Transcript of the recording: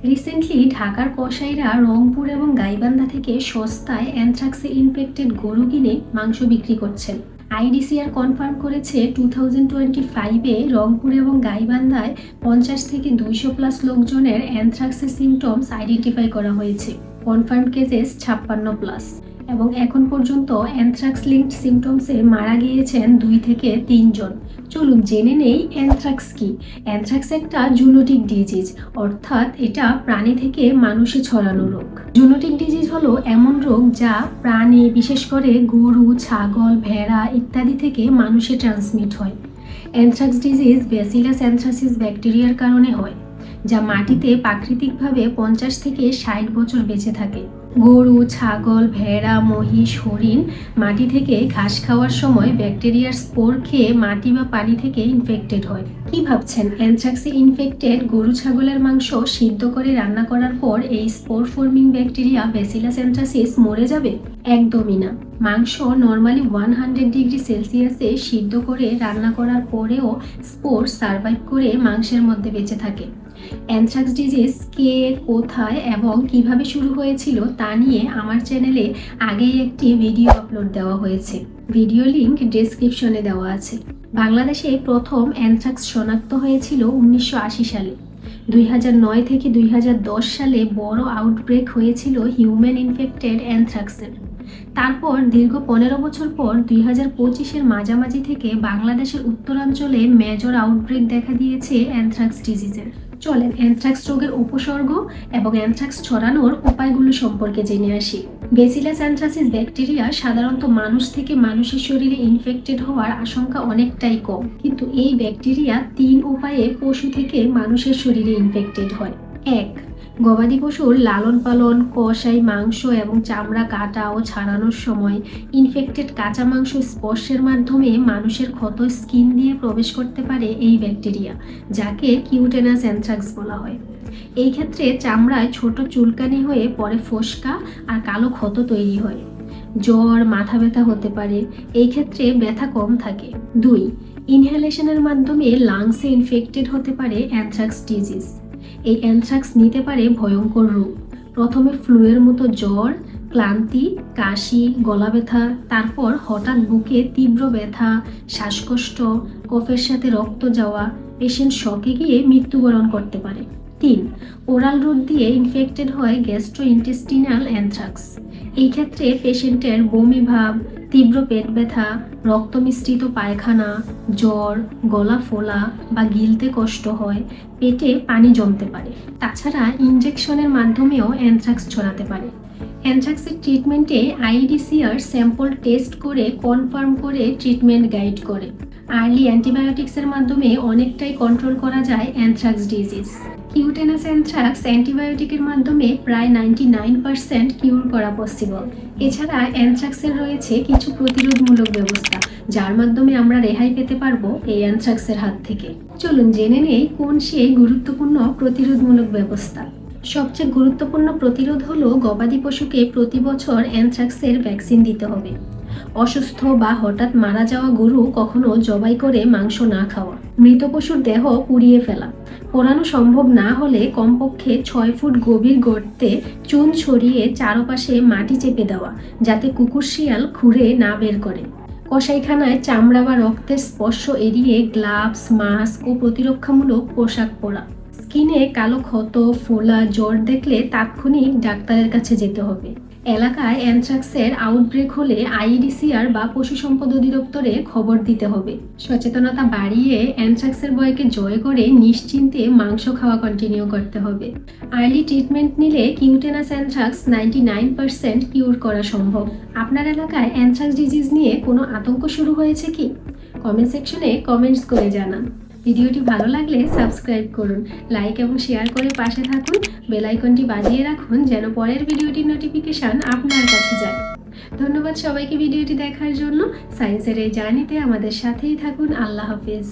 Recently ঢাকার কসাইরা রংপুর এবং গাইবান্ধা থেকে সস্তায় অ্যানথ্রাক্সে ইনফেক্টেড গরু কিনে মাংস বিক্রি করছেন। আইডিসিআর কনফার্ম করেছে 2025-এ রংপুর এবং গাইবান্ধায় 50 থেকে 200+ লোকজনের অ্যানথ্রাক্সের সিমটমস আইডেন্টিফাই করা হয়েছে। কনফার্ম কেসেস 56+, এবং এখন পর্যন্ত অ্যানথ্রাক্স লিঙ্কড সিমটমসে মারা গিয়েছেন 2 থেকে 3 জন। চলুন জেনে নেই অ্যানথ্রাক্স কি। অ্যানথ্রাক্স একটা জুনোটিক ডিজিজ, অর্থাৎ এটা প্রাণী থেকে মানুষে ছড়ানো রোগ। জুনোটিক ডিজিজ হলো এমন রোগ যা প্রাণী, বিশেষ করে গরু, ছাগল, ভেড়া ইত্যাদি থেকে মানুষে ট্রান্সমিট হয়। অ্যানথ্রাক্স ডিজিজ ব্যাসিলাস অ্যানথ্রাসিস ব্যাকটেরিয়ার কারণে হয়, যা মাটিতে প্রাকৃতিকভাবে 50 থেকে 60 বছর বেঁচে থাকে। গরু, ছাগল, ভেড়া, মহিষ, হরিণ মাটি থেকে ঘাস খাওয়ার সময় ব্যাকটেরিয়ার স্পোর খেয়ে মাটি বা পানি থেকে ইনফেক্টেড হয়। কি ভাবছেন, অ্যানথ্রাক্সে ইনফেক্টেড গরু ছাগলের মাংস সিদ্ধ করে রান্না করার পর এই স্পোর ফর্মিং ব্যাকটেরিয়া ব্যাসিলাস অ্যানথ্রাসিস মরে যাবে? একদমই না। মাংস নর্মালি 100 ডিগ্রি সেলসিয়াসে সিদ্ধ করে রান্না করার পরেও স্পোর সার্ভাইভ করে মাংসের মধ্যে বেঁচে থাকে। অ্যানথ্রাক্স ডিজিজ কে, কোথায় এবং কিভাবে শুরু হয়েছিল তা নিয়ে আমার চ্যানেলে আগেই একটি ভিডিও আপলোড দেওয়া হয়েছে। ভিডিও লিংক ডেসক্রিপশনে দেওয়া আছে। বাংলাদেশে প্রথম অ্যানথ্রাক্স শনাক্ত হয়েছিল 1980 সালে। 2009 থেকে 2010 সালে বড় আউটব্রেক হয়েছিল হিউম্যান ইনফেক্টেড অ্যানথ্রাক্সের। তারপর দীর্ঘ 15 বছর পর 2025-এর মাঝামাঝি থেকে বাংলাদেশের উত্তরাঞ্চলে মেজর আউটব্রেক দেখা দিয়েছে অ্যানথ্রাক্স ডিজিজের। চলেন অ্যানথ্রাক্স রোগের উপসর্গ এবং অ্যানথ্রাক্স ছড়ানোর উপায়গুলো সম্পর্কে জেনে আসি। ব্যাসিলাস অ্যানথ্রাসিস ব্যাকটেরিয়া সাধারণত মানুষ থেকে মানুষের শরীরে ইনফেক্টেড হওয়ার আশঙ্কা অনেকটাই কম, কিন্তু এই ব্যাকটেরিয়া 3 উপায়ে পশু থেকে মানুষের শরীরে ইনফেক্টেড হয়। 1. গবাদি পশুর লালন পালন, কষাই মাংস এবং চামড়া কাটা ও ছাড়ানোর সময় ইনফেক্টেড কাঁচা মাংস স্পর্শের মাধ্যমে মানুষের ক্ষত স্কিন দিয়ে প্রবেশ করতে পারে এই ব্যাকটেরিয়া, যাকে কিউটেনাস অ্যানথ্রাক্স বলা হয়। এই ক্ষেত্রে চামড়ায় ছোট চুলকানি হয়ে পরে ফোসকা আর কালো ক্ষত তৈরি হয়। জ্বর, মাথা ব্যথা হতে পারে, এই ক্ষেত্রে ব্যথা কম থাকে। 2. ইনহেলেশনের মাধ্যমে লাংসে ইনফেক্টেড হতে পারে অ্যানথ্রাক্স ডিজিজ। এই অ্যানথ্রাক্স নিতে পারে ভয়ঙ্কর রূপ। প্রথমে ফ্লুয়ের মতো জ্বর, ক্লান্তি, কাশি, গলা ব্যথা, তারপর হঠাৎ বুকে তীব্র ব্যথা, শ্বাসকষ্ট, কফের সাথে রক্ত যাওয়া, পেশেন্ট শকে গিয়ে মৃত্যুবরণ করতে পারে। 3. ওরাল রুট দিয়ে ইনফেক্টেড হয় গ্যাস্ট্রোইন্টেস্টিনাল অ্যানথ্রাক্স। এই ক্ষেত্রে পেশেন্টের বমি ভাব, তীব্র পেট ব্যথা, রক্ত মিশ্রিত পায়খানা, জ্বর, গলা ফোলা বা গিলতে কষ্ট হয়, পেটে পানি জমতে পারে। তাছাড়া ইনজেকশনের মাধ্যমেও অ্যানথ্রাক্স ছড়াতে পারে। অ্যানথ্রাক্সের ট্রিটমেন্টে আইডিসিআর স্যাম্পল টেস্ট করে কনফার্ম করে ট্রিটমেন্ট গাইড করে। আর্লি অ্যান্টিবায়োটিক্সের মাধ্যমে অনেকটাই কন্ট্রোল করা যায় অ্যানথ্রাক্স ডিজিজ। কিউটেনাস অ্যানথ্রাক্স অ্যান্টিবায়োটিকের মাধ্যমে প্রায় 99% কিউর করা পসিবল। এছাড়া অ্যানথ্রাক্সের রয়েছে কিছু প্রতিরোধমূলক ব্যবস্থা, যার মাধ্যমে আমরা রেহাই পেতে পারবো এই অ্যানথ্রাক্সের হাত থেকে। চলুন জেনে নেই কোন সেই গুরুত্বপূর্ণ প্রতিরোধমূলক ব্যবস্থা। সবচেয়ে গুরুত্বপূর্ণ প্রতিরোধ হলো গবাদি পশুকে প্রতি বছর অ্যানথ্রাক্সের ভ্যাকসিন দিতে হবে। অসুস্থ বা হঠাৎ মারা যাওয়া গরু কখনো জবাই করে মাংস না খাওয়া। মৃত পশুর দেহ পুড়িয়ে ফেলা। পোড়ানো সম্ভব না হলে কমপক্ষে 6 ফুট গভীর গর্তে চুন ছড়িয়ে চারপাশে মাটি চেপে দেওয়া, যাতে কুকুর শিয়াল খুঁড়ে না বের করে। কসাইখানায় চামড়া বা রক্তের স্পর্শ এড়িয়ে গ্লাভস, মাস্ক ও প্রতিরক্ষামূলক পোশাক পরা। স্কিনে কালো ক্ষত, ফোলা, জ্বর দেখলে তাৎক্ষণিক ডাক্তারের কাছে যেতে হবে। এলাকায় অ্যানথ্রাক্সের আউটব্রেক হলে আইডিসিআর বা পশু সম্পদ অধিদপ্তরে খবর দিতে হবে। সচেতনতা বাড়িয়ে অ্যানথ্রাক্সের ভয়কে জয় করে নিশ্চিন্তে মাংস খাওয়া কন্টিনিউ করতে হবে। আর্লি ট্রিটমেন্ট নিলে কিউটেনাস অ্যানথ্রাক্স 99% কিউর করা সম্ভব। আপনার এলাকায় অ্যানথ্রাক্স ডিজিজ নিয়ে কোনো আতঙ্ক শুরু হয়েছে কি? কমেন্ট সেকশনে কমেন্টস করে জানান। ভিডিওটি ভালো লাগলে সাবস্ক্রাইব করুন, লাইক এবং শেয়ার করে পাশে থাকুন। বেল আইকনটি বাজিয়ে রাখুন যেন পরের ভিডিওটির নোটিফিকেশন আপনার কাছে যায়। ধন্যবাদ সবাইকে ভিডিওটি দেখার জন্য। সায়েন্সের এই জার্নিতে আমাদের সাথেই থাকুন। আল্লাহ হাফেজ।